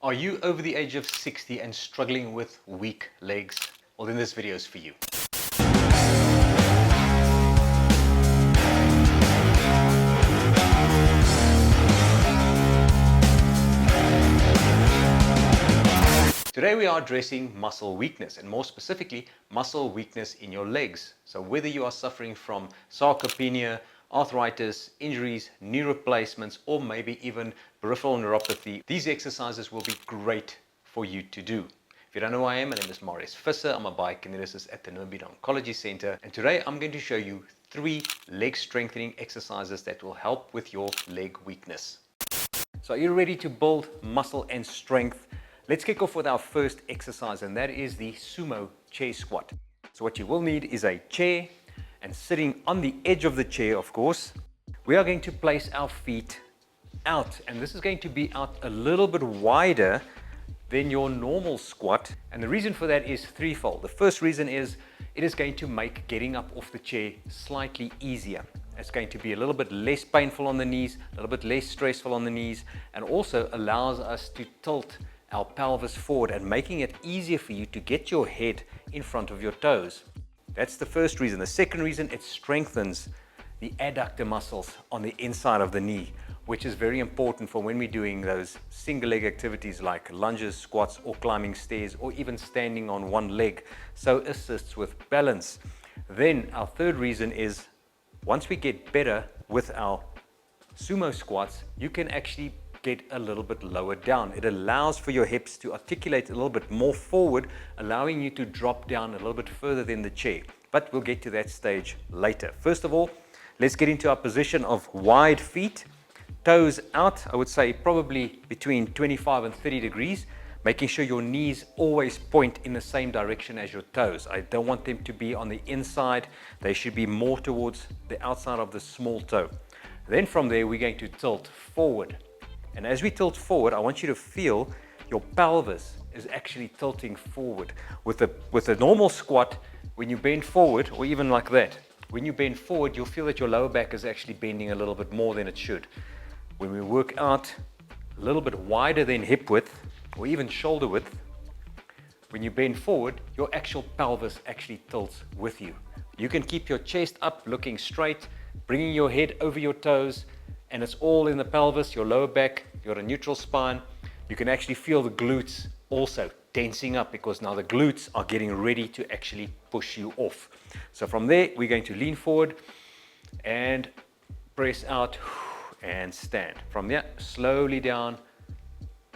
Are you over the age of 60 and struggling with weak legs? Well, then this video is for you. Today we are addressing muscle weakness, and more specifically muscle weakness in your legs. So whether you are suffering from sarcopenia, arthritis, injuries, knee replacements, or maybe even peripheral neuropathy, these exercises will be great for you to do. If you don't know who I am, my name is Marius Visser. I'm a biokineticist at the Neuropathy Oncology Center, and today I'm going to show you 3 leg strengthening exercises that will help with your leg weakness. So are you ready to build muscle and strength? Let's kick off with our first exercise, and that is the Sumo chair squat. So what you will need is a chair, and sitting on the edge of the chair, of course, we are going to place our feet out, and this is going to be out a little bit wider than your normal squat. And the reason for that is threefold. The first reason is it is going to make getting up off the chair slightly easier. It's going to be a little bit less painful on the knees, a little bit less stressful on the knees, and also allows us to tilt our pelvis forward and making it easier for you to get your head in front of your toes. That's the first reason. The second reason, it strengthens the adductor muscles on the inside of the knee, which is very important for when we're doing those single leg activities like lunges, squats, or climbing stairs, or even standing on one leg. So assists with balance. Then our third reason is once we get better with our sumo squats, you can actually get a little bit lower down. It allows for your hips to articulate a little bit more forward, allowing you to drop down a little bit further than the chair. But we'll get to that stage later. First of all, let's get into our position of wide feet, toes out. I would say probably between 25 and 30 degrees, making sure your knees always point in the same direction as your toes. I don't want them to be on the inside. They should be more towards the outside of the small toe. Then from there, we're going to tilt forward. And as we tilt forward, I want you to feel your pelvis is actually tilting forward. With a normal squat, when you bend forward, or even like that, when you bend forward, you'll feel that your lower back is actually bending a little bit more than it should. When we work out a little bit wider than hip width, or even shoulder width, when you bend forward, your actual pelvis actually tilts with you. You can keep your chest up, looking straight, bringing your head over your toes, and it's all in the pelvis, your lower back, your neutral spine. You can actually feel the glutes also tensing up because now the glutes are getting ready to actually push you off. So from there, we're going to lean forward and press out and stand. From there, slowly down,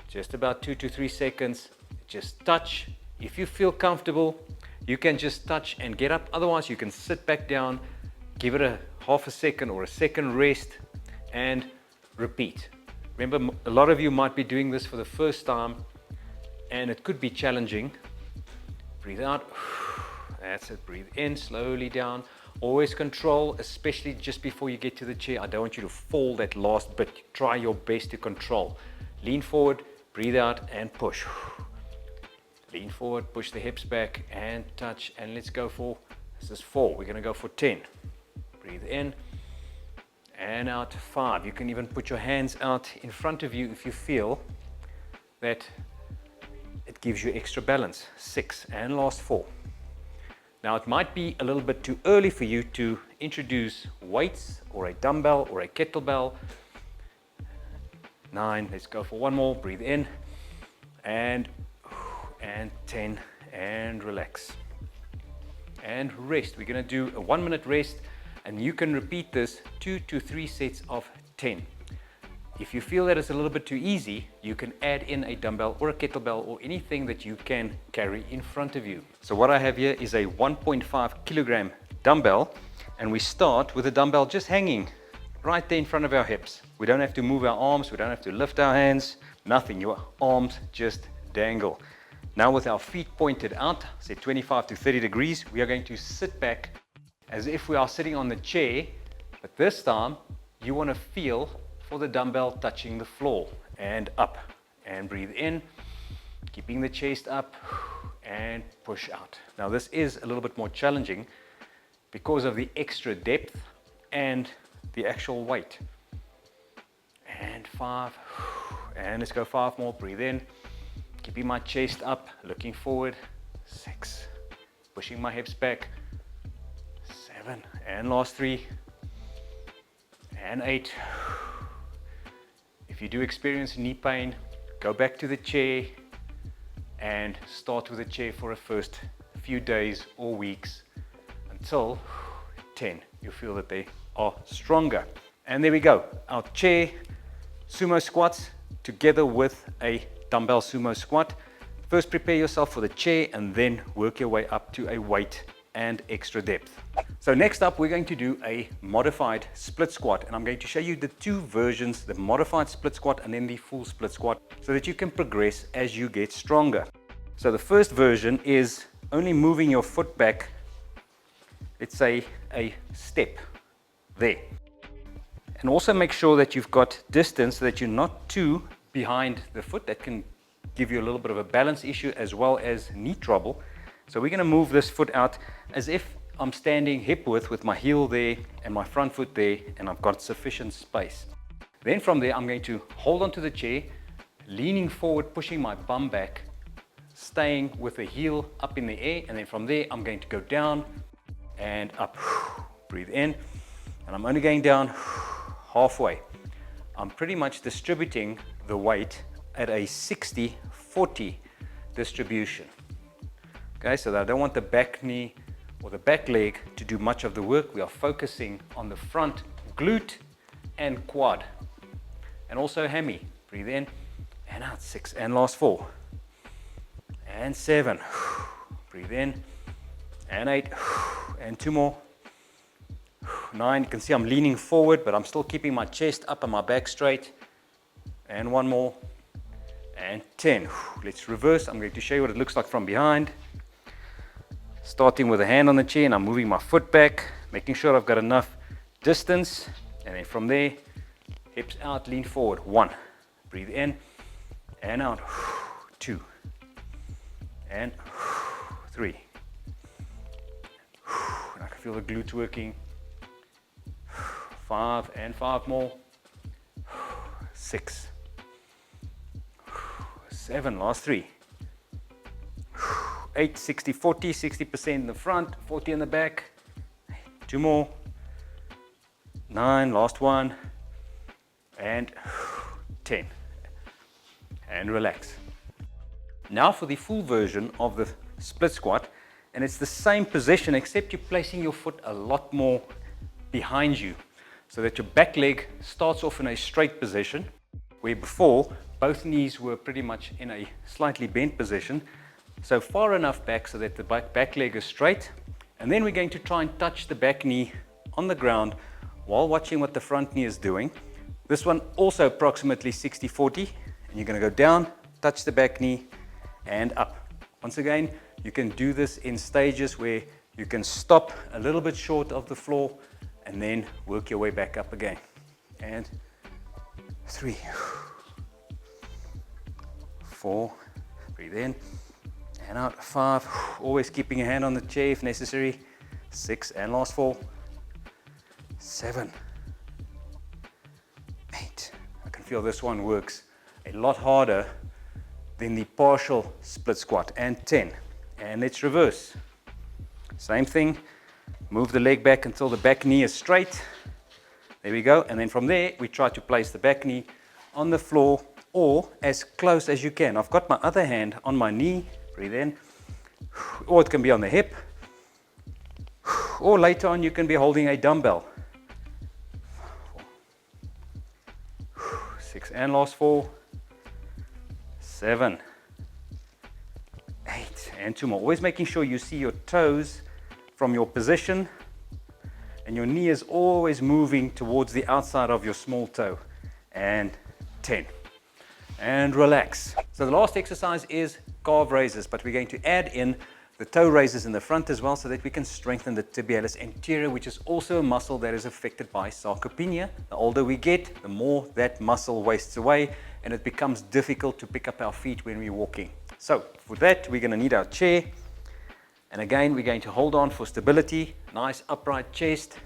just about 2 to 3 seconds. Just touch. If you feel comfortable, you can just touch and get up. Otherwise, you can sit back down, give it a half a second or a second rest, and repeat. Remember, a lot of you might be doing this for the first time and it could be challenging. Breathe out. That's it. Breathe in, slowly down. Always control, especially just before you get to the chair. I don't want you to fall that last bit. Try your best to control. Lean forward, breathe out, and push. Lean forward, push the hips back and touch, and let's go for, this is 4. We're going to go for 10. Breathe in and out, 5. You can even put your hands out in front of you if you feel that it gives you extra balance. 6, and last 4. Now it might be a little bit too early for you to introduce weights or a dumbbell or a kettlebell. 9, let's go for one more. Breathe in and 10, and relax and rest. We're going to do a 1-minute rest, and you can repeat this 2 to 3 sets of 10. If you feel that it's a little bit too easy, you can add in a dumbbell or a kettlebell or anything that you can carry in front of you. So what I have here is a 1.5 kilogram dumbbell, and we start with the dumbbell just hanging right there in front of our hips. We don't have to move our arms, we don't have to lift our hands, nothing. Your arms just dangle. Now with our feet pointed out, say 25 to 30 degrees, we are going to sit back as if we are sitting on the chair, but this time you want to feel for the dumbbell touching the floor, and up, and breathe in, keeping the chest up, and push out. Now this is a little bit more challenging because of the extra depth and the actual weight. And 5, and let's go 5 more. Breathe in keeping my chest up, looking forward. 6, pushing my hips back. 7, and last 3, and 8. If you do experience knee pain, go back to the chair and start with the chair for the first few days or weeks until 10. You feel that they are stronger. And there we go, our chair sumo squats together with a dumbbell sumo squat. First prepare yourself for the chair and then work your way up to a weight and extra depth. So next up we're going to do a modified split squat, and I'm going to show you the two versions, the modified split squat and then the full split squat, so that you can progress as you get stronger. So the first version is only moving your foot back. It's a step there. And also make sure that you've got distance so that you're not too behind the foot. That can give you a little bit of a balance issue as well as knee trouble. So we're going to move this foot out as if I'm standing hip width with my heel there and my front foot there, and I've got sufficient space. Then from there I'm going to hold onto the chair, leaning forward, pushing my bum back, staying with the heel up in the air, and then from there I'm going to go down and up. Breathe in, and I'm only going down halfway. I'm pretty much distributing the weight at a 60-40 distribution. Okay, so that I don't want the back knee or the back leg to do much of the work. We are focusing on the front glute and quad, and also hammy. Breathe in and out. 6, and last 4, and 7. Breathe in, and 8, and 2 more. 9. You can see I'm leaning forward, but I'm still keeping my chest up and my back straight. And 1 more, and 10. Let's reverse. I'm going to show you what it looks like from behind. Starting with a hand on the chair, and I'm moving my foot back, making sure I've got enough distance, and then from there, hips out, lean forward. 1, breathe in and out. 2, and 3. I can feel the glutes working. 5, and 5 more. 6, 7, last 3. 8, 60, 40, 60% in the front, 40 in the back. 2 more. 9, last 1. And 10. And relax. Now for the full version of the split squat, and it's the same position except you're placing your foot a lot more behind you, so that your back leg starts off in a straight position, where before both knees were pretty much in a slightly bent position. So far enough back so that the back leg is straight, and then we're going to try and touch the back knee on the ground while watching what the front knee is doing. This one also approximately 60-40, and you're going to go down, touch the back knee, and up. Once again, you can do this in stages where you can stop a little bit short of the floor and then work your way back up again. And 3, 4, breathe in and out. 5, always keeping a hand on the chair if necessary. 6, and last 4. 7, 8. I can feel this one works a lot harder than the partial split squat. And 10. And let's reverse. Same thing. Move the leg back until the back knee is straight. There we go. And then from there, we try to place the back knee on the floor or as close as you can. I've got my other hand on my knee. Breathe in. Or it can be on the hip. Or later on, you can be holding a dumbbell. 6, and last 4. 7, 8, and 2 more. Always making sure you see your toes from your position, and your knee is always moving towards the outside of your small toe. And 10. And relax. So the last exercise is calf raises, but we're going to add in the toe raises in the front as well, so that we can strengthen the tibialis anterior, which is also a muscle that is affected by sarcopenia. The older we get, the more that muscle wastes away, and it becomes difficult to pick up our feet when we're walking. So for that, we're going to need our chair. And again, we're going to hold on for stability, nice upright chest.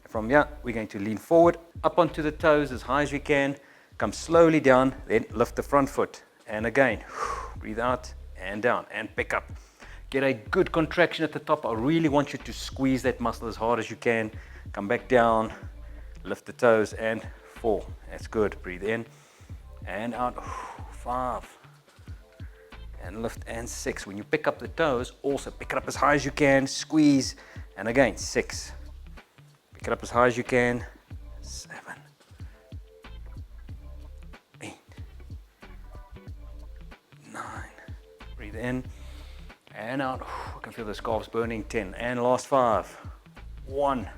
From here, we're going to lean forward, up onto the toes as high as we can, come slowly down, then lift the front foot. And again, Breathe out and down and pick up. Get a good contraction at the top. I really want you to squeeze that muscle as hard as you can. Come back down, lift the toes and 4. That's good. Breathe in and out. 5. And lift and 6. When you pick up the toes, also pick it up as high as you can. Squeeze. And again, 6. Pick it up as high as you can. 7. 8. 9. Breathe in and out. I can feel the calves burning. 10. And last 5. 1.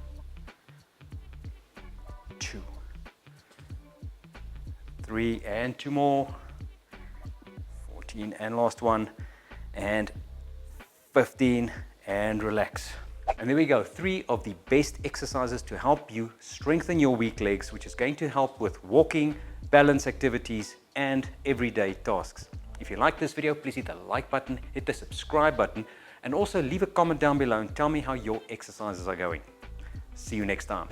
2. 3. And 2 more. 14. And last 1. And 15. And relax. And there we go. 3 of the best exercises to help you strengthen your weak legs, which is going to help with walking, balance activities, and everyday tasks. If you like this video, please hit the like button, hit the subscribe button, and also leave a comment down below and tell me how your exercises are going. See you next time.